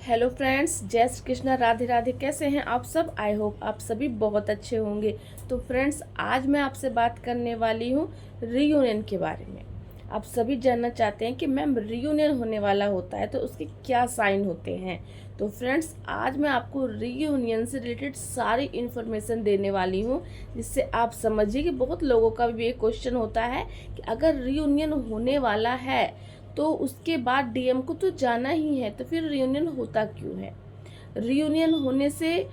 Hello friends, जय श्री कृष्णा, राधे राधे। कैसे हैं आप सब? आई होप आप सभी बहुत अच्छे होंगे। तो फ्रेंड्स, आज मैं आपसे बात करने वाली हूँ रीयूनियन के बारे में। आप सभी जानना चाहते हैं कि मैम रीयूनियन होने वाला होता है तो उसके क्या साइन होते हैं। तो फ्रेंड्स, आज मैं आपको रीयूनियन से रिलेटेड सारी इन्फॉर्मेशन देने वाली हूँ, जिससे आप समझिए कि बहुत लोगों का भी ये क्वेश्चन होता है कि अगर रीयूनियन होने वाला है तो उसके बाद डीएम को तो जाना ही है, तो फिर रियूनियन होता क्यों है? रियूनियन होने से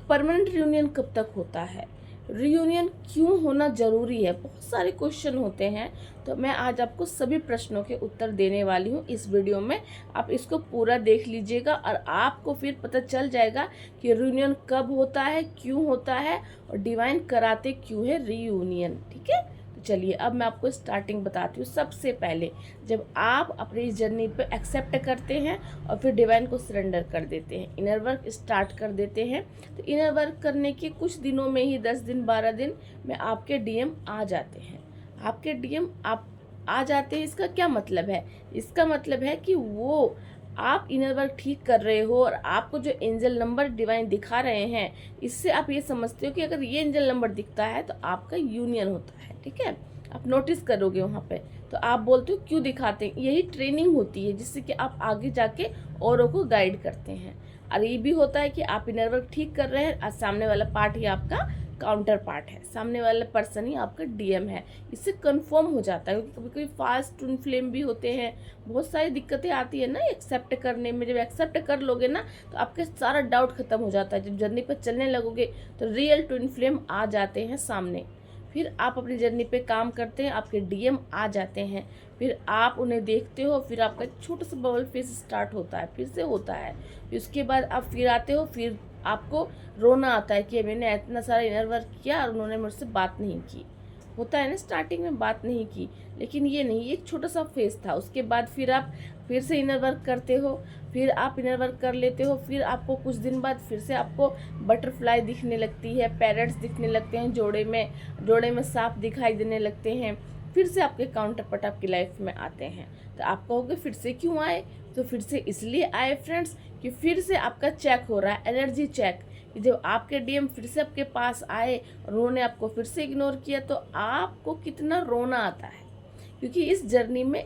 परमानेंट रियूनियन कब तक होता है? रियूनियन क्यों होना ज़रूरी है? बहुत सारे क्वेश्चन होते हैं, तो मैं आज आपको सभी प्रश्नों के उत्तर देने वाली हूँ इस वीडियो में। आप इसको पूरा देख लीजिएगा और आपको फिर पता चल जाएगा कि रियूनियन कब होता है, क्यों होता है और डिवाइन कराते क्यों है रीयूनियन। ठीक है, तो चलिए अब मैं आपको स्टार्टिंग बताती हूँ। सबसे पहले जब आप अपनी इस जर्नी पे एक्सेप्ट करते हैं और फिर डिवाइन को सरेंडर कर देते हैं, इनर वर्क स्टार्ट कर देते हैं, तो इनर वर्क करने के कुछ दिनों में ही 10 दिन 12 दिन में आपके डीएम आ जाते हैं। आपके डीएम आप आ जाते हैं, इसका क्या मतलब है? इसका मतलब है कि वो आप इनर वर्क ठीक कर रहे हो और आपको जो एंजल नंबर डिवाइन दिखा रहे हैं, इससे आप ये समझते हो कि अगर ये एंजल नंबर दिखता है तो आपका यूनियन होता है। ठीक है, आप नोटिस करोगे वहाँ पे, तो आप बोलते हो क्यों दिखाते हैं? यही ट्रेनिंग होती है जिससे कि आप आगे जाके औरों को गाइड करते हैं। और ये भी होता है कि आप इनर वर्क ठीक कर रहे हैं और सामने वाला पार्ट ही आपका काउंटर पार्ट है, सामने वाला पर्सन ही आपका डीएम है। इससे कंफर्म हो जाता है, क्योंकि कभी कभी फास्ट ट्विन फ्लेम भी होते हैं, बहुत सारी दिक्कतें आती है ना एक्सेप्ट करने में। जब एक्सेप्ट कर लोगे ना तो आपके सारा डाउट खत्म हो जाता है। जब जर्नी पर चलने लगोगे तो रियल ट्विन फ्लेम आ जाते हैं सामने। फिर आप अपनी जर्नी पे काम करते हैं, आपके डीएम आ जाते हैं, फिर आप उन्हें देखते हो, फिर आपका छोटा सा बबल फेस स्टार्ट होता है, फिर से होता है। फिर उसके बाद आप फिर आते हो, फिर आपको रोना आता है कि मैंने इतना सारा इनर वर्क किया और उन्होंने मुझसे बात नहीं की। होता है ना, स्टार्टिंग में बात नहीं की, लेकिन ये नहीं, ये एक छोटा सा फेस था। उसके बाद फिर आप फिर से इनर वर्क करते हो, फिर आप इनर वर्क कर लेते हो, फिर आपको कुछ दिन बाद फिर से आपको बटरफ्लाई दिखने लगती है, पैरट्स दिखने लगते हैं, जोड़े में सांप दिखाई देने लगते हैं। फिर से आपके काउंटर पार्ट आपकी लाइफ में आते हैं। तो आप कहोगे फिर से क्यों आए? तो फिर से इसलिए आए फ्रेंड्स कि फिर से आपका चेक हो रहा है, एनर्जी चेक। कि जब आपके डीएम फिर से आपके पास आए और उन्होंने आपको फिर से इग्नोर किया तो आपको कितना रोना आता है, क्योंकि इस जर्नी में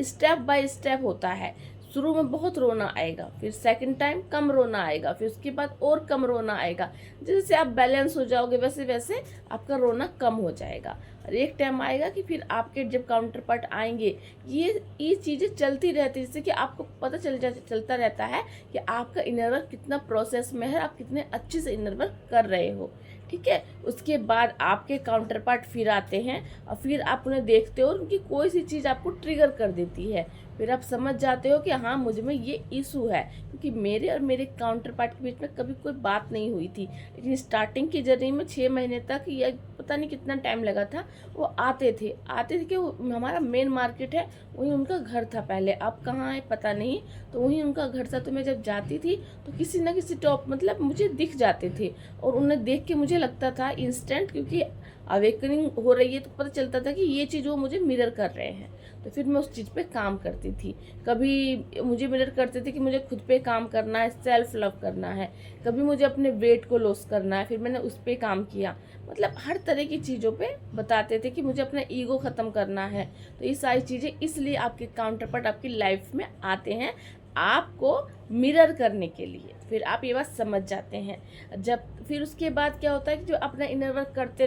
स्टेप बाय स्टेप होता है। शुरू में बहुत रोना आएगा, फिर सेकंड टाइम कम रोना आएगा, फिर उसके बाद और कम रोना आएगा। जैसे आप बैलेंस हो जाओगे वैसे वैसे आपका रोना कम हो जाएगा। और एक टाइम आएगा कि फिर आपके जब काउंटर पार्ट आएंगे, ये चीज़ें चलती रहती है, जिससे कि आपको पता चलता रहता है कि आपका इनर वर्क कितना प्रोसेस में है, आप कितने अच्छे से इनर वर्क कर रहे हो। ठीक है, उसके बाद आपके काउंटर पार्ट फिर आते हैं और फिर आप उन्हें देखते हो, उनकी कोई सी चीज़ आपको ट्रिगर कर देती है। फिर आप समझ जाते हो कि हाँ, मुझ में ये इशू है, क्योंकि मेरे और मेरे काउंटर पार्ट के बीच में कभी कोई बात नहीं हुई थी। लेकिन स्टार्टिंग की जर्नी में 6 महीने तक या पता नहीं कितना टाइम लगा था, वो आते थे कि हमारा मेन मार्केट है, वहीं उनका घर था पहले। अब कहाँ है पता नहीं, तो वहीं उनका घर था। तो मैं जब जाती थी तो किसी ना किसी टॉप मतलब मुझे दिख जाते थे और उन्हें देख के मुझे लगता था इंस्टेंट, क्योंकि अवेकनिंग हो रही है तो पता चलता था कि ये चीज़ वो मुझे मिरर कर रहे हैं। तो फिर मैं उस चीज़ पे काम करती थी। कभी मुझे मिरर करते थे कि मुझे खुद पे काम करना है, सेल्फ लव करना है। कभी मुझे अपने वेट को लॉस करना है, फिर मैंने उस पर काम किया। मतलब हर तरह की चीज़ों पे बताते थे कि मुझे अपना ईगो ख़त्म करना है। तो ये सारी चीज़ें इसलिए आपके काउंटर पार्ट आपकी लाइफ में आते हैं, आपको मिरर करने के लिए। फिर आप ये बात समझ जाते हैं। जब फिर उसके बाद क्या होता है कि जो अपना इनर वर्क करते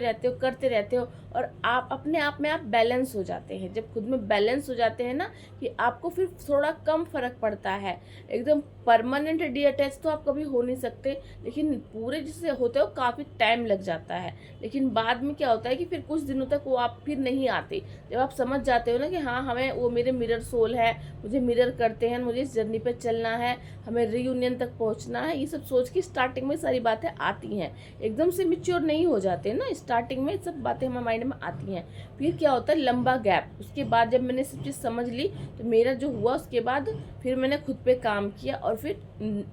रहते हो और आप अपने आप में आप बैलेंस हो जाते हैं। जब खुद में बैलेंस हो जाते हैं ना, कि आपको फिर थोड़ा कम फर्क पड़ता है। एकदम परमानेंट डीअटैच तो आप कभी हो नहीं सकते, लेकिन पूरे जिससे होते हो काफ़ी टाइम लग जाता है। लेकिन बाद में क्या होता है कि फिर कुछ दिनों तक वो आप फिर नहीं आते। जब आप समझ जाते हो ना कि हाँ, हमें वो मेरे मिरर सोल है, मुझे मिरर करते हैं, मुझे इस जर्नी पे चलना है, हमें रीयूनियन तक पहुंचना है, ये सब सोच के स्टार्टिंग में सारी बातें आती हैं। एकदम से मिच्योर नहीं हो जाते ना, स्टार्टिंग में सब बातें हमारे माइंड में आती हैं। फिर क्या होता है, लंबा गैप। उसके बाद जब मैंने सब चीज़ समझ ली तो मेरा जो हुआ, उसके बाद फिर मैंने खुद पे काम किया और फिर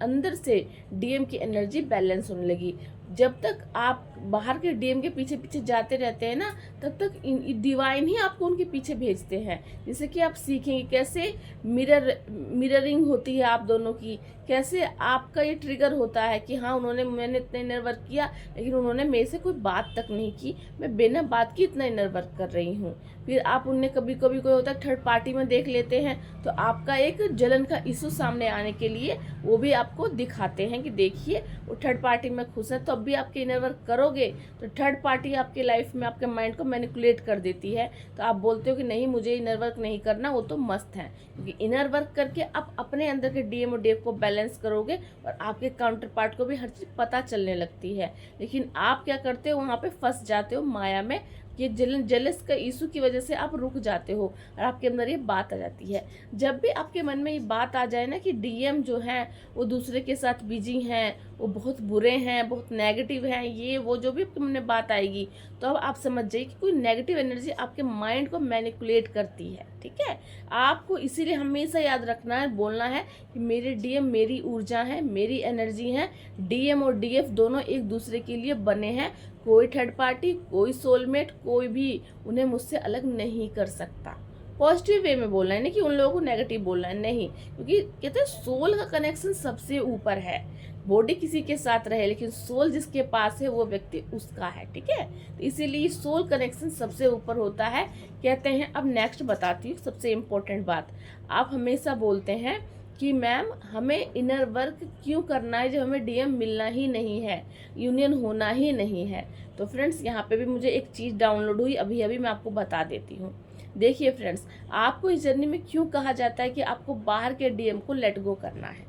अंदर से डीएम की एनर्जी बैलेंस होने लगी। जब तक आप बाहर के डीएम के पीछे पीछे जाते रहते हैं ना, तब तक डिवाइन ही आपको उनके पीछे भेजते हैं। जैसे कि आप सीखेंगे कैसे मिररिंग होती है आप दोनों की, कैसे आपका ये ट्रिगर होता है कि हाँ मैंने इतना इनर वर्क किया, लेकिन उन्होंने मेरे से कोई बात तक नहीं की, मैं बिना बात की इतना इनर वर्क कर रही हूँ। फिर आप उन्हें कभी कभी कोई होता है थर्ड पार्टी में देख लेते हैं, तो आपका एक जलन का इशू सामने आने के लिए वो भी आपको दिखाते हैं कि देखिए वो थर्ड पार्टी में खुश है। तो अब भी आपके इनर वर्क करोगे तो थर्ड पार्टी आपके लाइफ में आपके माइंड को मैनिपुलेट कर देती है, तो आप बोलते हो कि नहीं मुझे इनर वर्क नहीं करना, वो तो मस्त है। क्योंकि इनर वर्क करके आप अपने अंदर के डीएम और डेव को बैलेंस करोगे और आपके काउंटर पार्ट को भी हर चीज़ पता चलने लगती है। लेकिन आप क्या करते हो, वहाँ पे फंस जाते हो माया में। ये जेलस का इशू की वजह से आप रुक जाते हो और आपके अंदर ये बात आ जाती है। जब भी आपके मन में ये बात आ जाए ना कि डीएम जो हैं वो दूसरे के साथ बिजी हैं, वो बहुत बुरे हैं, बहुत नेगेटिव हैं, ये वो जो भी आपके मन में बात आएगी, तो अब आप समझ जाइए कि कोई नेगेटिव एनर्जी आपके माइंड को मैनिपुलेट करती है। ठीक है, आपको इसीलिए हमेशा याद रखना है, बोलना है कि मेरे डीएम मेरी ऊर्जा है, मेरी एनर्जी है। डीएम और डीएफ दोनों एक दूसरे के लिए बने हैं। कोई थर्ड पार्टी, कोई सोलमेट, कोई भी उन्हें मुझसे अलग नहीं कर सकता। पॉजिटिव वे में बोलना है, नहीं कि उन लोगों को नेगेटिव बोलना है, नहीं। क्योंकि कहते हैं सोल का कनेक्शन सबसे ऊपर है। बॉडी किसी के साथ रहे लेकिन सोल जिसके पास है वो व्यक्ति उसका है। ठीक है, तो इसीलिए सोल कनेक्शन सबसे ऊपर होता है, कहते हैं। अब नेक्स्ट बताती हूँ सबसे इम्पोर्टेंट बात। आप हमेशा बोलते हैं कि मैम हमें इनर वर्क क्यों करना है जब हमें डीएम मिलना ही नहीं है, यूनियन होना ही नहीं है। तो फ्रेंड्स यहाँ पे भी मुझे एक चीज़ डाउनलोड हुई, अभी अभी मैं आपको बता देती हूँ। देखिए फ्रेंड्स, आपको इस जर्नी में क्यों कहा जाता है कि आपको बाहर के डीएम को लेट गो करना है।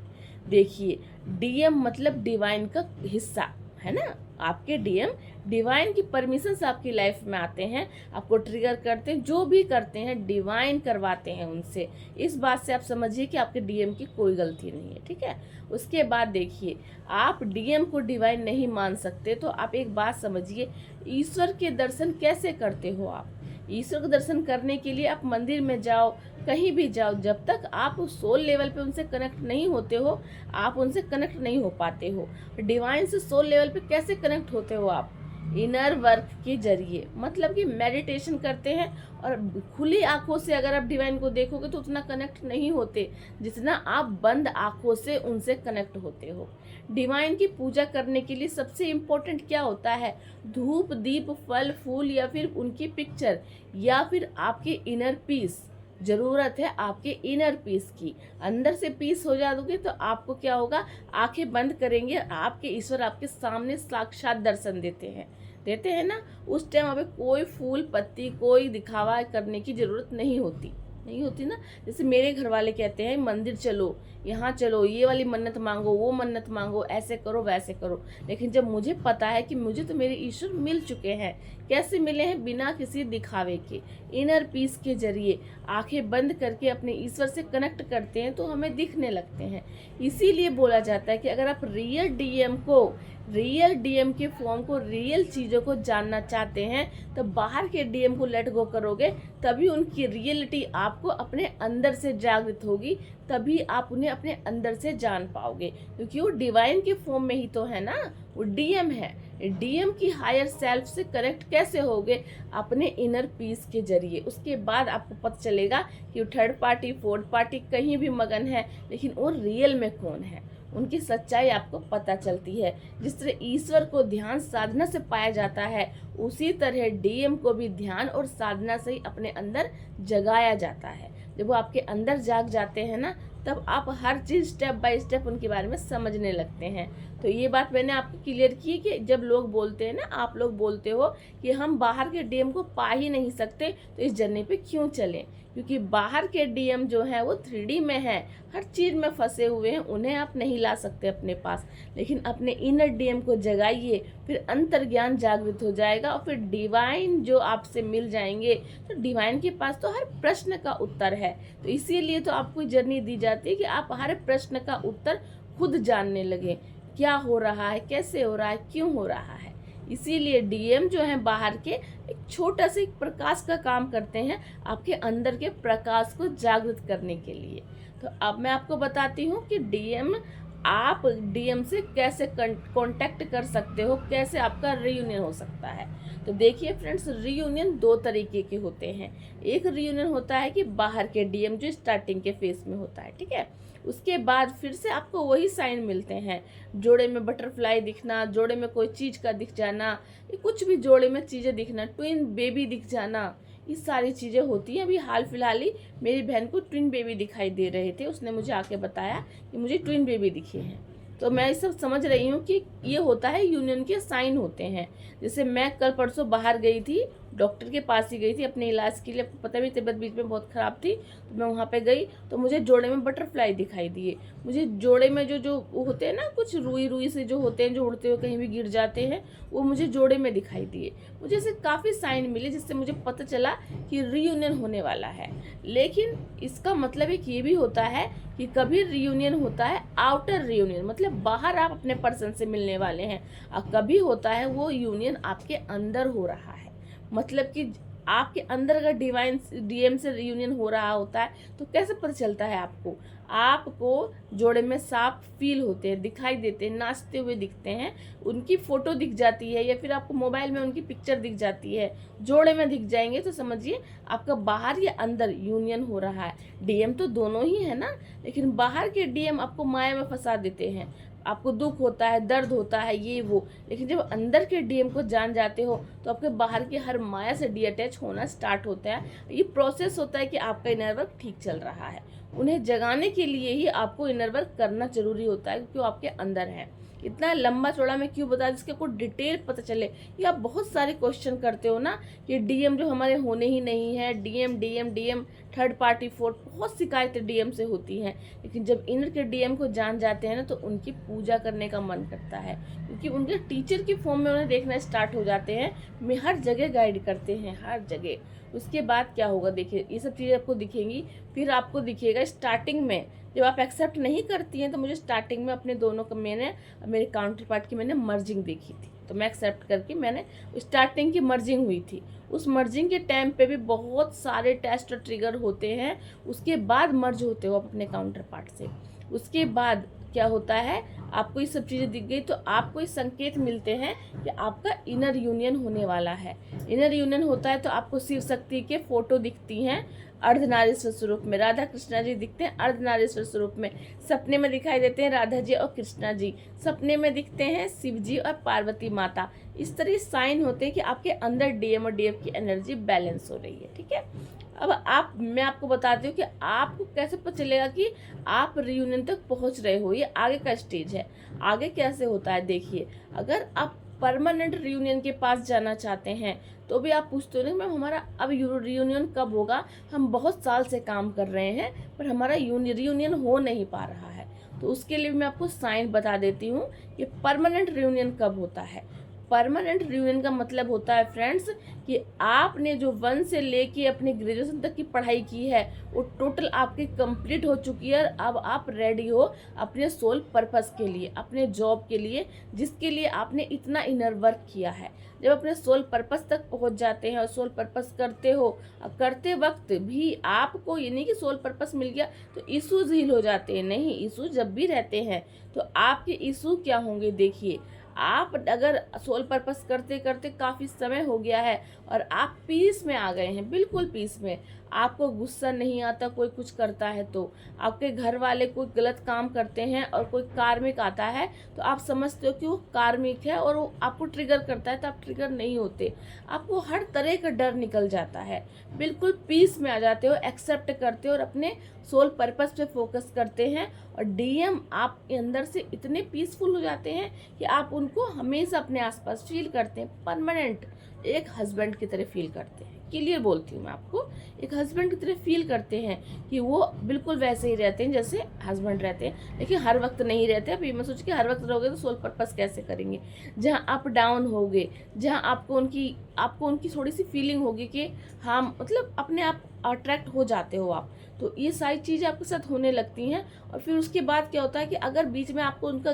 देखिए, डीएम मतलब डिवाइन का हिस्सा है ना। आपके डीएम डिवाइन की परमिशन से आपकी लाइफ में आते हैं, आपको ट्रिगर करते हैं, जो भी करते हैं डिवाइन करवाते हैं उनसे। इस बात से आप समझिए कि आपके डीएम की कोई गलती नहीं है। ठीक है, उसके बाद देखिए, आप डीएम को डिवाइन नहीं मान सकते तो आप एक बात समझिए, ईश्वर के दर्शन कैसे करते हो आप। ईश्वर का दर्शन करने के लिए आप मंदिर में जाओ, कहीं भी जाओ, जब तक आप सोल लेवल पे उनसे कनेक्ट नहीं होते हो, आप उनसे कनेक्ट नहीं हो पाते हो। डिवाइन से सोल लेवल पे कैसे कनेक्ट होते हो आप? इनर वर्क के जरिए, मतलब कि मेडिटेशन करते हैं। और खुली आंखों से अगर आप डिवाइन को देखोगे तो उतना कनेक्ट नहीं होते जितना आप बंद आंखों से उनसे कनेक्ट होते हो। डिवाइन की पूजा करने के लिए सबसे इम्पोर्टेंट क्या होता है? धूप, दीप, फल, फूल, या फिर उनकी पिक्चर, या फिर आपके इनर पीस। ज़रूरत है आपके इनर पीस की। अंदर से पीस हो जाओगे तो आपको क्या होगा, आंखें बंद करेंगे, आपके ईश्वर आपके सामने साक्षात दर्शन देते हैं ना। उस टाइम हमें कोई फूल पत्ती, कोई दिखावा करने की ज़रूरत नहीं होती ना। जैसे मेरे घर वाले कहते हैं मंदिर चलो, यहाँ चलो, ये वाली मन्नत मांगो, वो मन्नत मांगो, ऐसे करो वैसे करो। लेकिन जब मुझे पता है कि मुझे तो मेरे ईश्वर मिल चुके हैं, कैसे मिले हैं? बिना किसी दिखावे के, इनर पीस के जरिए। आंखें बंद करके अपने ईश्वर से कनेक्ट करते हैं तो हमें दिखने लगते हैं। इसीलिए बोला जाता है कि अगर आप रियल डीएम के फॉर्म को, रियल चीज़ों को जानना चाहते हैं तो बाहर के डीएम को लेट गो करोगे, तभी उनकी रियलिटी आपको अपने अंदर से जागृत होगी, तभी आप उन्हें अपने अंदर से जान पाओगे। क्योंकि वो डिवाइन के फॉर्म में ही तो है ना, वो डीएम है। डीएम की हायर सेल्फ से कनेक्ट कैसे होगे? अपने इनर पीस के जरिए। उसके बाद आपको पता चलेगा कि वो थर्ड पार्टी, फोर्थ पार्टी कहीं भी मगन है, लेकिन वो रियल में कौन है, उनकी सच्चाई आपको पता चलती है। जिस तरह ईश्वर को ध्यान साधना से पाया जाता है, उसी तरह डीएम को भी ध्यान और साधना से ही अपने अंदर जगाया जाता है। जब वो आपके अंदर जाग जाते हैं ना, तब आप हर चीज़ स्टेप बाय स्टेप उनके बारे में समझने लगते हैं। तो ये बात मैंने आपको क्लियर की कि जब लोग बोलते हैं ना, आप लोग बोलते हो कि हम बाहर के डीएम को पा ही नहीं सकते, तो इस जर्नी पे क्यों चलें? क्योंकि बाहर के डीएम जो हैं वो 3D में हैं, हर चीज़ में फंसे हुए हैं, उन्हें आप नहीं ला सकते अपने पास। लेकिन अपने इनर डीएम को जगाइए, फिर अंतर्ज्ञान जागृत हो जाएगा और फिर डिवाइन जो आपसे मिल जाएंगे, तो डिवाइन के पास तो हर प्रश्न का उत्तर है। तो इसीलिए तो आपको जर्नी दी जाती है कि आप हर प्रश्न का उत्तर खुद जानने लगे, क्या हो रहा है, कैसे हो रहा है, क्यों हो रहा है। इसीलिए डीएम जो है बाहर के एक छोटा सा एक प्रकाश का काम करते हैं, आपके अंदर के प्रकाश को जागृत करने के लिए। तो अब मैं आपको बताती हूँ कि डीएम आप डीएम से कैसे कांटेक्ट कर सकते हो, कैसे आपका रीयूनियन हो सकता है। तो देखिए फ्रेंड्स, रीयूनियन दो तरीके के होते हैं। एक रीयूनियन होता है कि बाहर के डीएम जो स्टार्टिंग के फेज में होता है, ठीक है। उसके बाद फिर से आपको वही साइन मिलते हैं, जोड़े में बटरफ्लाई दिखना, जोड़े में कोई चीज़ का दिख जाना, कुछ भी जोड़े में चीज़ें दिखना, ट्विन बेबी दिख जाना, ये सारी चीज़ें होती हैं। अभी हाल फिलहाल ही मेरी बहन को ट्विन बेबी दिखाई दे रहे थे, उसने मुझे आके बताया कि मुझे ट्विन बेबी दिखे हैं। तो मैं ये सब समझ रही हूँ कि ये होता है, यूनियन के साइन होते हैं। जैसे मैं कल परसों बाहर गई थी, डॉक्टर के पास ही गई थी अपने इलाज के लिए। आपको पता भी तबीयत बीच में बहुत ख़राब थी, तो मैं वहाँ पे गई तो मुझे जोड़े में बटरफ्लाई दिखाई दिए। मुझे जोड़े में जो जो होते हैं ना, कुछ रुई रुई से जो होते हैं, जो उड़ते हुए कहीं भी गिर जाते हैं, वो मुझे जोड़े में दिखाई दिए। मुझे ऐसे काफ़ी साइन मिले जिससे मुझे पता चला कि रीयूनियन होने वाला है। लेकिन इसका मतलब एक ये भी होता है कि कभी रीयूनियन होता है आउटर रीयूनियन, मतलब बाहर आप अपने पर्सन से मिलने वाले हैं, और कभी होता है वो यूनियन आपके अंदर हो रहा है। मतलब कि आपके अंदर अगर डिवाइन डीएम से रीयूनियन हो रहा होता है तो कैसे पता चलता है आपको? आपको जोड़े में सांप फील होते हैं, दिखाई देते हैं, नाचते हुए दिखते हैं, उनकी फ़ोटो दिख जाती है, या फिर आपको मोबाइल में उनकी पिक्चर दिख जाती है, जोड़े में दिख जाएंगे, तो समझिए आपका बाहर या अंदर यूनियन हो रहा है। डीएम तो दोनों ही है ना, लेकिन बाहर के डीएम आपको माया में फंसा देते हैं, आपको दुख होता है, दर्द होता है, ये वो। लेकिन जब अंदर के डीएम को जान जाते हो तो आपके बाहर की हर माया से डीअटैच होना स्टार्ट होता है। ये प्रोसेस होता है कि आपका इनर वर्क ठीक चल रहा है। उन्हें जगाने के लिए ही आपको इनर वर्क करना जरूरी होता है, क्योंकि वो आपके अंदर है। इतना लंबा चौड़ा मैं क्यों बता, जिसके आपको डिटेल पता चले। ये आप बहुत सारे क्वेश्चन करते हो ना कि डीएम जो हमारे होने ही नहीं है, DM DM DM, third party fourth, बहुत शिकायतें डीएम से होती हैं। लेकिन जब इनर के डीएम को जान जाते हैं ना, तो उनकी पूजा करने का मन करता है, क्योंकि उनके टीचर की फॉर्म में उन्हें देखना स्टार्ट हो जाते हैं। मैं हर जगह गाइड करते हैं, हर जगह। उसके बाद क्या होगा, देखिए ये सब चीज़ें आपको दिखेंगी। फिर आपको दिखेगा स्टार्टिंग में, जब आप एक्सेप्ट नहीं करती हैं, तो मुझे स्टार्टिंग में अपने दोनों का मैंने, मेरे काउंटर पार्ट की मैंने मर्जिंग देखी थी, तो मैं एक्सेप्ट करके मैंने स्टार्टिंग की मर्जिंग हुई थी। उस मर्जिंग के टाइम पे भी बहुत सारे टेस्ट ट्रिगर होते हैं, उसके बाद मर्ज होते हो अपने काउंटर पार्ट से। उसके बाद क्या होता है, आपको ये सब चीज़ें दिख गई तो आपको ये संकेत मिलते हैं कि आपका इनर यूनियन होने वाला है। इनर यूनियन होता है तो आपको शिव शक्ति के फोटो दिखती हैं अर्धनारीश्वर स्वरूप में, राधा कृष्णा जी दिखते हैं अर्धनारीश्वर स्वरूप में। सपने में दिखाई देते हैं राधा जी और कृष्णा जी, सपने में दिखते हैं शिव जी और पार्वती माता। इस तरह साइन होते हैं कि आपके अंदर डीएम और डीएफ की एनर्जी बैलेंस हो रही है, ठीक है। अब मैं आपको बताती हूँ कि आपको कैसे पता चलेगा कि आप रियूनियन तक पहुँच रहे हो। ये आगे का स्टेज है। आगे कैसे होता है, देखिए, अगर आप परमानेंट रियूनियन के पास जाना चाहते हैं तो भी आप पूछते हो ना मैम हमारा अब रियूनियन कब होगा, हम बहुत साल से काम कर रहे हैं पर हमारा रियूनियन हो नहीं पा रहा है। तो उसके लिए मैं आपको साइन बता देती हूँ कि परमानेंट रियूनियन कब होता है। परमानेंट रियूनियन का मतलब होता है फ्रेंड्स कि आपने जो 1 से लेके अपने ग्रेजुएशन तक की पढ़ाई की है वो टोटल आपकी कंप्लीट हो चुकी है। अब आप रेडी हो अपने सोल पर्पस के लिए, अपने जॉब के लिए, जिसके लिए आपने इतना इनर वर्क किया है। जब अपने सोल पर्पस तक पहुंच जाते हैं और सोल पर्पस करते हो, करते वक्त भी आपको ये नहीं कि सोल पर्पस मिल गया तो इश्यूज हील हो जाते हैं, नहीं, इश्यूज जब भी रहते हैं तो आपके इशू क्या होंगे, देखिए। आप अगर सोल पर्पस करते करते काफ़ी समय हो गया है और आप पीस में आ गए हैं, बिल्कुल पीस में, आपको गुस्सा नहीं आता कोई कुछ करता है तो, आपके घर वाले कोई गलत काम करते हैं और कोई कार्मिक आता है तो आप समझते हो कि वो कार्मिक है और वो आपको ट्रिगर करता है, तो आप ट्रिगर नहीं होते। आपको हर तरह का डर निकल जाता है, बिल्कुल पीस में आ जाते हो, एक्सेप्ट करते हो और अपने सोल पर्पस पे फोकस करते हैं। और डीएम आप अंदर से इतने पीसफुल हो जाते हैं कि आप उनको हमेशा अपने आसपास फील करते हैं, परमानेंट एक हस्बैंड की तरह फील करते हैं। क्लियर बोलती हूँ मैं आपको, एक हस्बैंड की तरह फील करते हैं कि वो बिल्कुल वैसे ही रहते हैं जैसे हस्बैंड रहते हैं, लेकिन हर वक्त नहीं रहते। अब ये मैं सोच के हर वक्त रहोगे तो सोल पर्पस कैसे करेंगे। जहाँ अप डाउन होगे, जहाँ आपको उनकी थोड़ी सी फीलिंग होगी कि हाँ, मतलब अपने आप अट्रैक्ट हो जाते हो आप, तो ये सारी चीज़ें आपके साथ होने लगती हैं। और फिर उसके बाद क्या होता है कि अगर बीच में आपको उनका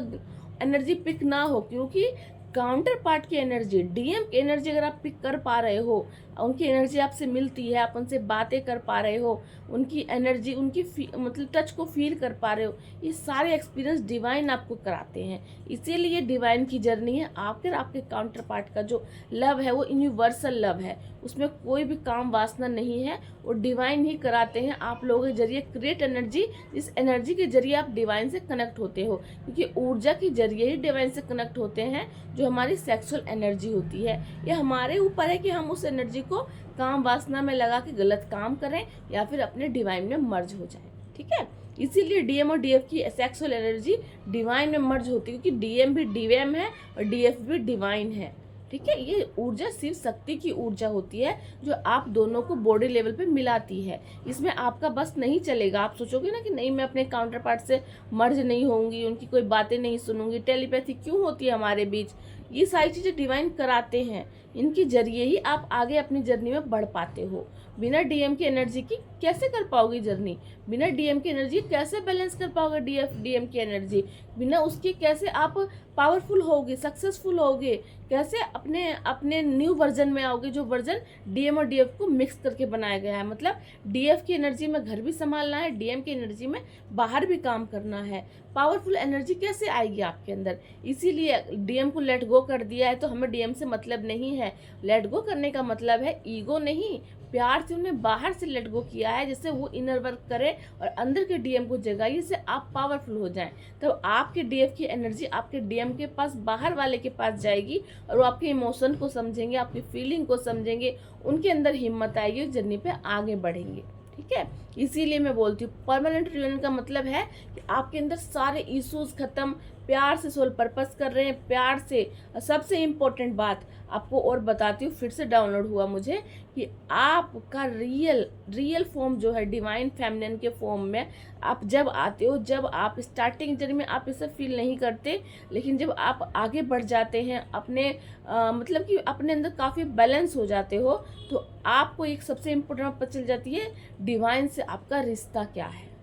एनर्जी पिक ना हो, क्योंकि काउंटर पार्ट की एनर्जी, डीएम की एनर्जी अगर आप पिक कर पा रहे हो, उनकी एनर्जी आपसे मिलती है, आप उनसे बातें कर पा रहे हो, उनकी एनर्जी, उनकी मतलब टच को फील कर पा रहे हो, ये सारे एक्सपीरियंस डिवाइन आपको कराते हैं। इसीलिए डिवाइन की जर्नी है। आपके काउंटर पार्ट का जो लव है वो यूनिवर्सल लव है, उसमें कोई भी काम वासना नहीं है, वो डिवाइन ही कराते हैं आप लोगों के जरिए क्रिएट एनर्जी, जिस एनर्जी के जरिए आप डिवाइन से कनेक्ट होते हो, क्योंकि ऊर्जा के जरिए ही डिवाइन से कनेक्ट होते हैं, जो हमारी सेक्सुअल एनर्जी होती है। ये हमारे ऊपर है कि हम उस एनर्जी को काम वासना में लगा के गलत काम करें या फिर अपने डिवाइन में मर्ज हो जाए। ठीक है, इसीलिए डीएम और डीएफ की सेक्सुअल एनर्जी डिवाइन में मर्ज होती है, क्योंकि डीएम भी डीएम है और डीएफ भी डिवाइन है। ठीक है, ये ऊर्जा शिव शक्ति की ऊर्जा होती है, जो आप दोनों को बॉडी लेवल पे मिलाती है। इसमें आपका बस नहीं चलेगा। आप सोचोगे ना कि नहीं, मैं अपने काउंटर पार्ट से मर्ज नहीं होंगी, उनकी कोई बातें नहीं सुनूंगी, टेलीपैथी क्यों होती है हमारे बीच। ये सारी चीज़ें डिवाइन कराते हैं, इनके जरिए ही आप आगे अपनी जर्नी में बढ़ पाते हो। बिना डीएम की एनर्जी की कैसे कर पाओगे जर्नी, बिना डीएम की एनर्जी कैसे बैलेंस कर पाओगे डीएम की एनर्जी, बिना उसके कैसे आप पावरफुल होगे, सक्सेसफुल होगे, कैसे अपने अपने न्यू वर्जन में आओगे, जो वर्जन डीएम और डीएफ को मिक्स करके बनाया गया है। मतलब डीएफ की एनर्जी में घर भी संभालना है, डीएम की एनर्जी में बाहर भी काम करना है। पावरफुल एनर्जी कैसे आएगी आपके अंदर। इसीलिए डीएम को लेट गो कर दिया है तो हमें डीएम से मतलब नहीं है। लेट गो करने का मतलब है ईगो नहीं, प्यार से उन्हें बाहर से लेट गो किया है, जिससे वो इनर वर्क करे और अंदर के डीएम को जगाइए, जिससे आप पावरफुल हो जाएं। तब आपके डीएफ की एनर्जी आपके डीएम के पास, बाहर वाले के पास जाएगी और वो आपके इमोशन को समझेंगे, आपकी फीलिंग को समझेंगे, उनके अंदर हिम्मत आएगी, जर्नी पे आगे बढ़ेंगे। ठीक है, इसीलिए मैं बोलती हूँ परमानेंट रियूनियन का मतलब है कि आपके अंदर सारे इश्यूज खत्म, प्यार से सोल पर्पस कर रहे हैं, प्यार से। सबसे इम्पोर्टेंट बात आपको और बताती हूँ, फिर से डाउनलोड हुआ मुझे, कि आपका रियल फॉर्म जो है डिवाइन फेमिनिन के फॉर्म में आप जब आते हो, जब आप स्टार्टिंग जर्नी में आप इसे फील नहीं करते, लेकिन जब आप आगे बढ़ जाते हैं अपने मतलब कि अपने अंदर काफ़ी बैलेंस हो जाते हो, तो आपको एक सबसे इम्पोर्टेंट बात पता चल जाती है, डिवाइन से आपका रिश्ता क्या है।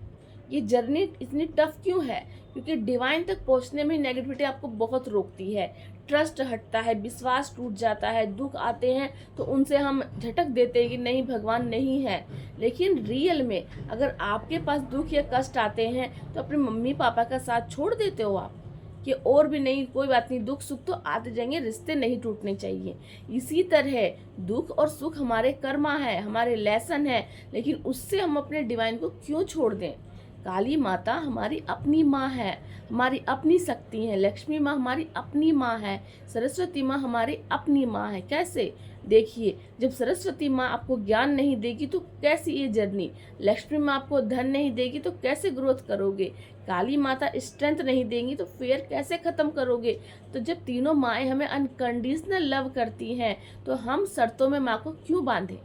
ये जर्नी इतनी टफ क्यों है, क्योंकि डिवाइन तक पहुंचने में नेगेटिविटी आपको बहुत रोकती है, ट्रस्ट हटता है, विश्वास टूट जाता है, दुख आते हैं तो उनसे हम झटक देते हैं कि नहीं, भगवान नहीं है। लेकिन रियल में अगर आपके पास दुख या कष्ट आते हैं तो अपने मम्मी पापा का साथ छोड़ देते हो आप, कि और भी नहीं, कोई बात नहीं, दुख सुख तो आते जाएंगे, रिश्ते नहीं टूटने चाहिए। इसी तरह दुख और सुख हमारे कर्मा है, हमारे लेसन है, लेकिन उससे हम अपने डिवाइन को क्यों छोड़ दें। काली माता हमारी अपनी माँ है, हमारी अपनी शक्ति है, लक्ष्मी माँ हमारी अपनी माँ है, सरस्वती माँ हमारी अपनी माँ है। कैसे, देखिए, जब सरस्वती माँ आपको ज्ञान नहीं देगी तो कैसी ये जर्नी, लक्ष्मी माँ आपको धन नहीं देगी तो कैसे ग्रोथ करोगे, काली माता स्ट्रेंथ नहीं देंगी तो फेयर कैसे ख़त्म करोगे। तो जब तीनों माएँ हमें अनकंडीशनल लव करती हैं तो हम शर्तों में माँ को क्यों बांधें।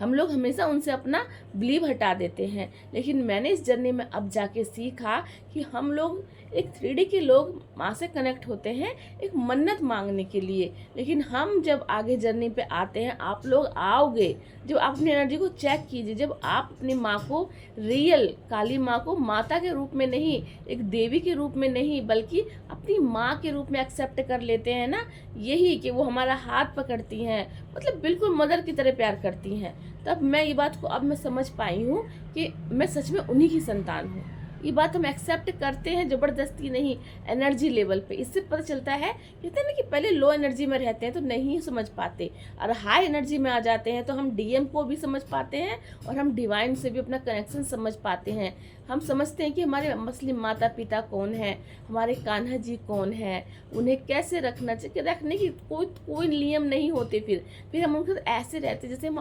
हम लोग हमेशा उनसे अपना बिलीव हटा देते हैं। लेकिन मैंने इस जर्नी में अब जाके सीखा कि हम लोग एक 3D के लोग माँ से कनेक्ट होते हैं एक मन्नत मांगने के लिए, लेकिन हम जब आगे जर्नी पे आते हैं, आप लोग आओगे, जब आप अपनी एनर्जी को चेक कीजिए, जब आप अपनी माँ को रियल काली माँ को माता के रूप में नहीं, एक देवी के रूप में नहीं, बल्कि अपनी माँ के रूप में एक्सेप्ट कर लेते हैं ना, यही कि वो हमारा हाथ पकड़ती हैं, मतलब बिल्कुल मदर की तरह प्यार करती हैं, तब मैं ये बात को अब मैं समझ पाई हूँ कि मैं सच में उन्हीं की संतान हूँ। ये बात हम एक्सेप्ट करते हैं, ज़बरदस्ती नहीं, एनर्जी लेवल पे। इससे पता चलता है, कहते हैं ना कि पहले लो एनर्जी में रहते हैं तो नहीं समझ पाते, और हाई एनर्जी में आ जाते हैं तो हम डीएम को भी समझ पाते हैं और हम डिवाइन से भी अपना कनेक्शन समझ पाते हैं। हम समझते हैं कि हमारे असली माता पिता कौन है, हमारे कान्हा जी कौन है, उन्हें कैसे रखना चाहिए। रखने की कोई नियम नहीं होते। फिर हम उनके साथ ऐसे रहते जैसे हम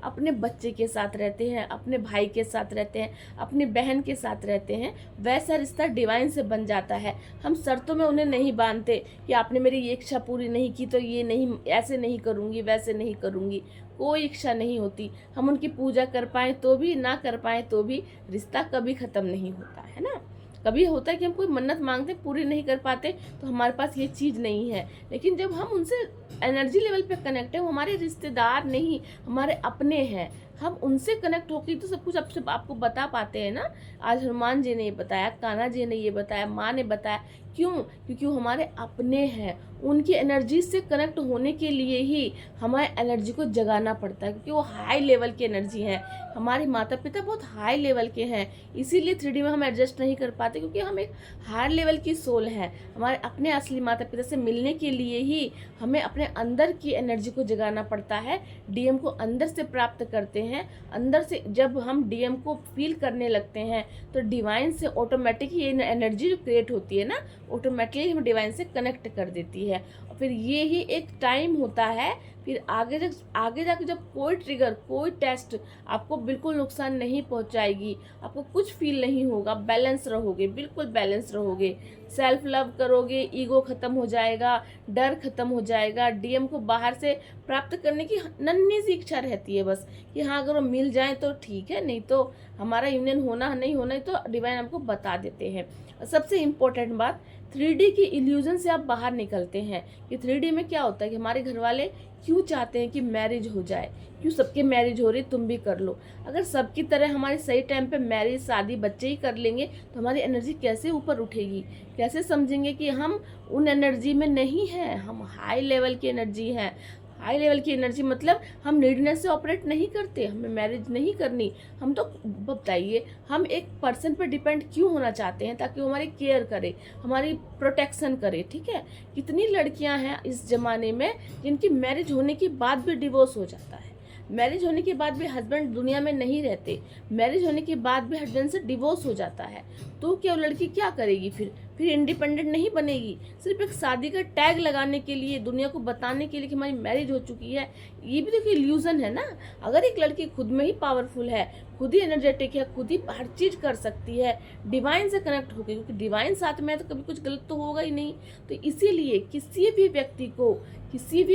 अपने बच्चे के साथ रहते हैं, अपने भाई के साथ रहते हैं, अपनी बहन के साथ रहते हैं। वैसा रिश्ता डिवाइन से बन जाता है। हम शर्तों में उन्हें नहीं बांधते कि आपने मेरी ये इच्छा पूरी नहीं की तो ये नहीं, ऐसे नहीं करूँगी, वैसे नहीं करूँगी। कोई इच्छा नहीं होती। हम उनकी पूजा कर पाएँ तो भी, ना कर पाएँ तो भी, रिश्ता कभी ख़त्म नहीं होता है ना। कभी होता है कि हम कोई मन्नत मांगते पूरी नहीं कर पाते तो हमारे पास ये चीज़ नहीं है, लेकिन जब हम उनसे एनर्जी लेवल पे कनेक्ट है, वो हमारे रिश्तेदार नहीं, हमारे अपने हैं, हम उनसे कनेक्ट होकर तो सब कुछ आपको बता पाते हैं ना। आज हनुमान जी ने ये बताया, कान्हा जी ने ये बताया, माँ ने बताया, क्यों? क्योंकि वो हमारे अपने हैं, उनकी एनर्जी से कनेक्ट होने के लिए ही हमारे एनर्जी को जगाना पड़ता है, क्योंकि वो हाई लेवल की एनर्जी है। हमारे माता पिता बहुत हाई लेवल के हैं, इसीलिए 3D में हम एडजस्ट नहीं कर पाते, क्योंकि हम एक हाई लेवल की सोल हैं। हमारे अपने असली माता पिता से मिलने के लिए ही हमें अपने अंदर की एनर्जी को जगाना पड़ता है। डीएम को अंदर से प्राप्त करते हैं। अंदर से जब हम डीएम को फील करने लगते हैं तो डिवाइन से ऑटोमेटिक ये एनर्जी जो क्रिएट होती है ना, ऑटोमेटिकली हम डिवाइन से कनेक्ट कर देती है। और फिर ये ही एक टाइम होता है, फिर आगे जाके जब कोई ट्रिगर, कोई टेस्ट आपको बिल्कुल नुकसान नहीं पहुंचाएगी, आपको कुछ फील नहीं होगा, बैलेंस रहोगे, बिल्कुल बैलेंस रहोगे, सेल्फ लव करोगे, ईगो खत्म हो जाएगा, डर खत्म हो जाएगा। डीएम को बाहर से प्राप्त करने की नन्ही सी इच्छा रहती है बस, कि हाँ अगर वो मिल जाए तो ठीक है, नहीं तो हमारा यूनियन होना नहीं होना तो डिवाइन हमको बता देते हैं। सबसे इम्पोर्टेंट बात, 3D की इल्यूजन से आप बाहर निकलते हैं कि 3D में क्या होता है कि हमारे घर वाले क्यों चाहते हैं कि मैरिज हो जाए, क्यों सबके मैरिज हो रही, तुम भी कर लो। अगर सबकी तरह हमारे सही टाइम पे मैरिज, शादी, बच्चे ही कर लेंगे तो हमारी एनर्जी कैसे ऊपर उठेगी, कैसे समझेंगे कि हम उन एनर्जी में नहीं हैं, हम हाई लेवल की एनर्जी हैं। हाई लेवल की एनर्जी मतलब हम नीडनेस से ऑपरेट नहीं करते, हमें मैरिज नहीं करनी। हम तो बताइए, हम एक पर्सन पर डिपेंड क्यों होना चाहते हैं, ताकि वो हमारी केयर करे, हमारी प्रोटेक्शन करे, ठीक है। कितनी लड़कियां हैं इस ज़माने में जिनकी मैरिज होने के बाद भी डिवोर्स हो जाता है, मैरिज होने के बाद भी हस्बैंड दुनिया में नहीं रहते, मैरिज होने के बाद भी हस्बैंड से डिवोर्स हो जाता है। तो क्या वो लड़की क्या करेगी फिर इंडिपेंडेंट नहीं बनेगी। सिर्फ एक शादी का टैग लगाने के लिए, दुनिया को बताने के लिए कि हमारी मैरिज हो चुकी है, ये भी तो इल्यूजन है ना। अगर एक लड़की खुद में ही पावरफुल है, खुद ही एनर्जेटिक है, खुद ही हर चीज़ कर सकती है, डिवाइन से कनेक्ट होकर, क्योंकि डिवाइन साथ में है तो कभी कुछ गलत तो होगा ही नहीं। तो इसीलिए किसी भी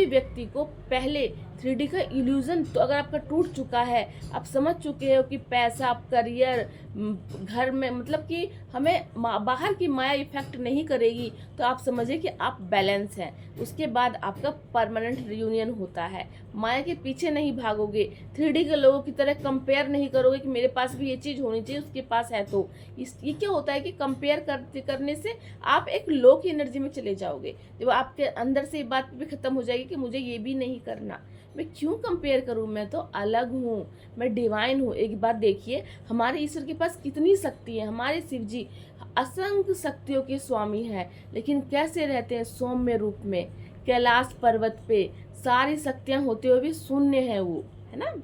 व्यक्ति को पहले 3D का इल्यूजन तो अगर आपका टूट चुका है, आप समझ चुके हो कि पैसा, करियर, घर में मतलब कि हमें बाहर की माया इफेक्ट नहीं करेगी, तो आप समझिए कि आप बैलेंस हैं। उसके बाद आपका परमानेंट रियूनियन होता है। माया के पीछे नहीं भागोगे, 3D के लोगों की तरह कंपेयर नहीं करोगे कि मेरे पास भी ये चीज़ होनी चाहिए, उसके पास है तो। ये क्या होता है कि कंपेयर करने से आप एक लो की एनर्जी में चले जाओगे, जब आपके अंदर से ये बात भी खत्म हो जाएगी कि मुझे ये भी नहीं करना, मैं क्यों कंपेयर करूं, मैं तो अलग हूँ, मैं डिवाइन हूँ। एक बात देखिए, हमारे ईश्वर के पास कितनी शक्ति है, हमारे शिव जी असंख्य शक्तियों के स्वामी हैं, लेकिन कैसे रहते हैं, सौम्य रूप में, कैलाश पर्वत पे सारी शक्तियाँ होते हुए भी शून्य है वो, है ना।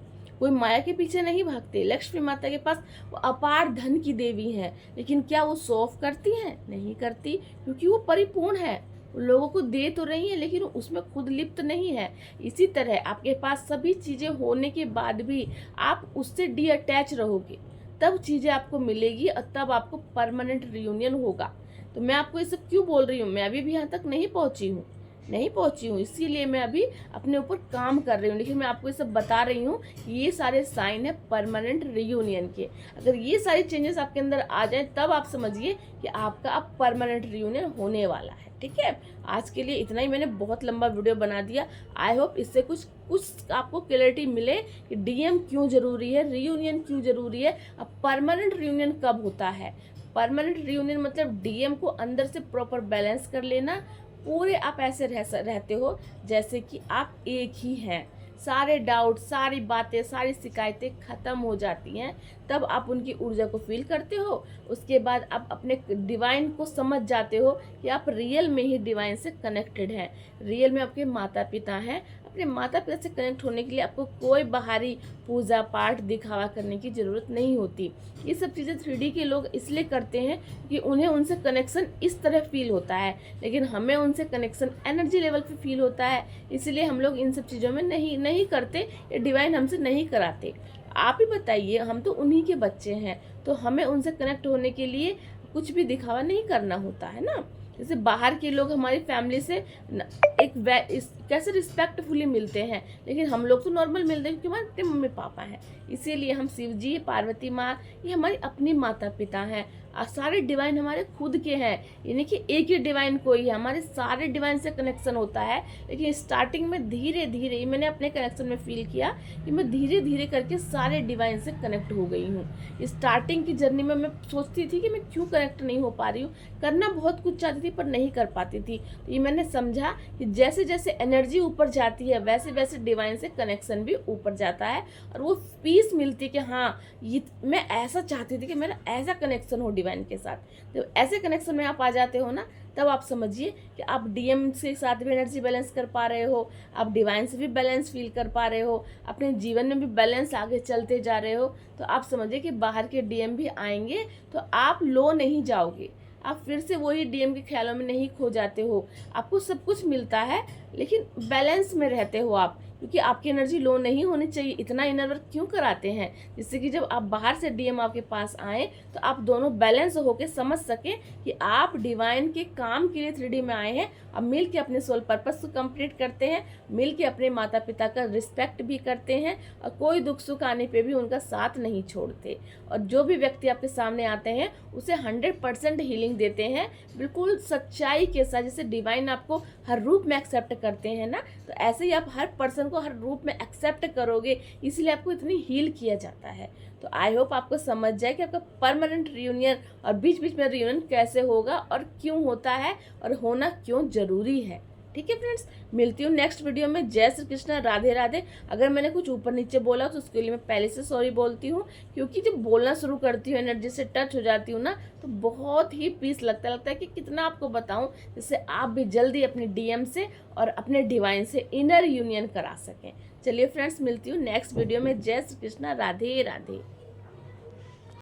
कोई माया के पीछे नहीं भागते। लक्ष्मी माता के पास वो अपार धन की देवी हैं, लेकिन क्या वो शो ऑफ करती हैं? नहीं करती, क्योंकि वो परिपूर्ण है, लोगों को दे तो रही है लेकिन उसमें खुद लिप्त नहीं है। इसी तरह आपके पास सभी चीज़ें होने के बाद भी आप उससे डी अटैच रहोगे, तब चीज़ें आपको मिलेगी और तब आपको परमानेंट रियूनियन होगा। तो मैं आपको ये सब क्यों बोल रही हूँ, मैं अभी भी यहाँ तक नहीं पहुँची हूँ, इसीलिए मैं अभी अपने ऊपर काम कर रही हूँ, लेकिन मैं आपको ये सब बता रही हूँ। ये सारे साइन है परमानेंट रियूनियन के। अगर ये सारी चेंजेस आपके अंदर आ जाए तब आप समझिए कि आपका अब परमानेंट रियूनियन होने वाला है, ठीक है। आज के लिए इतना ही, मैंने बहुत लंबा वीडियो बना दिया। आई होप इससे कुछ आपको क्लैरिटी मिले कि डीएम क्यों ज़रूरी है, रियूनियन क्यों ज़रूरी है, अब परमानेंट रियूनियन कब होता है। परमानेंट रियूनियन मतलब डीएम को अंदर से प्रॉपर बैलेंस कर लेना। पूरे आप ऐसे रहते हो जैसे कि आप एक ही हैं, सारे डाउट, सारी बातें, सारी शिकायतें ख़त्म हो जाती हैं, तब आप उनकी ऊर्जा को फील करते हो। उसके बाद आप अपने डिवाइन को समझ जाते हो कि आप रियल में ही डिवाइन से कनेक्टेड हैं, रियल में आपके माता पिता हैं। अपने माता पिता से कनेक्ट होने के लिए आपको कोई बाहरी पूजा पाठ दिखावा करने की ज़रूरत नहीं होती। ये सब चीज़ें 3D के लोग इसलिए करते हैं कि उन्हें उनसे कनेक्शन इस तरह फील होता है, लेकिन हमें उनसे कनेक्शन एनर्जी लेवल पे फील होता है, इसलिए हम लोग इन सब चीज़ों में नहीं करते, ये डिवाइन हमसे नहीं कराते। आप ही बताइए, हम तो उन्हीं के बच्चे हैं, तो हमें उनसे कनेक्ट होने के लिए कुछ भी दिखावा नहीं करना होता है ना। जैसे बाहर के लोग हमारी फैमिली से कैसे रिस्पेक्टफुली मिलते हैं, लेकिन हम लोग तो नॉर्मल मिलते हैं क्योंकि हमारे अपने मम्मी पापा हैं। इसीलिए हम शिव जी, पार्वती माँ, ये हमारी अपनी माता पिता हैं। सारे डिवाइन हमारे खुद के हैं, यानी कि एक ही डिवाइन कोई है, हमारे सारे डिवाइन से कनेक्शन होता है। लेकिन स्टार्टिंग में धीरे धीरे मैंने अपने कनेक्शन में फील किया कि मैं धीरे धीरे करके सारे डिवाइन से कनेक्ट हो गई हूँ। स्टार्टिंग की जर्नी में मैं सोचती थी कि मैं क्यों कनेक्ट नहीं हो पा रही हूँ, करना बहुत कुछ चाहती थी पर नहीं कर पाती थी। तो ये मैंने समझा कि जैसे जैसे एनर्जी ऊपर जाती है वैसे वैसे डिवाइन से कनेक्शन भी ऊपर जाता है, और वो पीस मिलती है कि हाँ ये मैं ऐसा चाहती थी कि मेरा ऐसा कनेक्शन हो डिवाइन के साथ। तो ऐसे कनेक्शन में आप आ जाते हो ना, तब आप समझिए कि आप डीएम के साथ भी एनर्जी बैलेंस कर पा रहे हो, आप डिवाइन से भी बैलेंस फील कर पा रहे हो, अपने जीवन में भी बैलेंस आगे चलते जा रहे हो। तो आप समझिए कि बाहर के डीएम भी आएंगे तो आप लो नहीं जाओगे, आप फिर से वही डीएम के ख्यालों में नहीं खो जाते हो। आपको सब कुछ मिलता है लेकिन बैलेंस में रहते हो आप, क्योंकि आपकी एनर्जी लो नहीं होनी चाहिए। इतना इनर वर्क क्यों कराते हैं, जिससे कि जब आप बाहर से डीएम आपके पास आए तो आप दोनों बैलेंस होकर समझ सकें कि आप डिवाइन के काम के लिए 3D में आए हैं। अब मिल के अपने सोल पर्पस को कंप्लीट करते हैं, मिल के अपने माता पिता का रिस्पेक्ट भी करते हैं, और कोई दुख सुख आने पे भी उनका साथ नहीं छोड़ते। और जो भी व्यक्ति आपके सामने आते हैं उसे 100% हीलिंग देते हैं, बिल्कुल सच्चाई के साथ। जैसे डिवाइन आपको हर रूप में एक्सेप्ट करते हैं ना, तो ऐसे ही आप हर पर्सन को हर रूप में एक्सेप्ट करोगे, इसलिए आपको इतनी हील किया जाता है। तो आई होप आपको समझ जाए कि आपका परमानेंट रियूनियन और बीच बीच में रियूनियन कैसे होगा और क्यों होता है और होना क्यों जरूरी है। ठीक है फ्रेंड्स, मिलती हूँ नेक्स्ट वीडियो में। जय श्री कृष्ण, राधे राधे। अगर मैंने कुछ ऊपर नीचे बोला तो उसके लिए मैं पहले से सॉरी बोलती हूँ, क्योंकि जब बोलना शुरू करती हूँ, एनर्जी से टच हो जाती हूँ ना, तो बहुत ही पीस लगता है कि कितना आपको बताऊँ, जिससे आप भी जल्दी अपने डीएम से और अपने डिवाइन से इनर यूनियन करा सकें। चलिए फ्रेंड्स, मिलती हूँ नेक्स्ट वीडियो में। जय श्री कृष्ण, राधे राधे।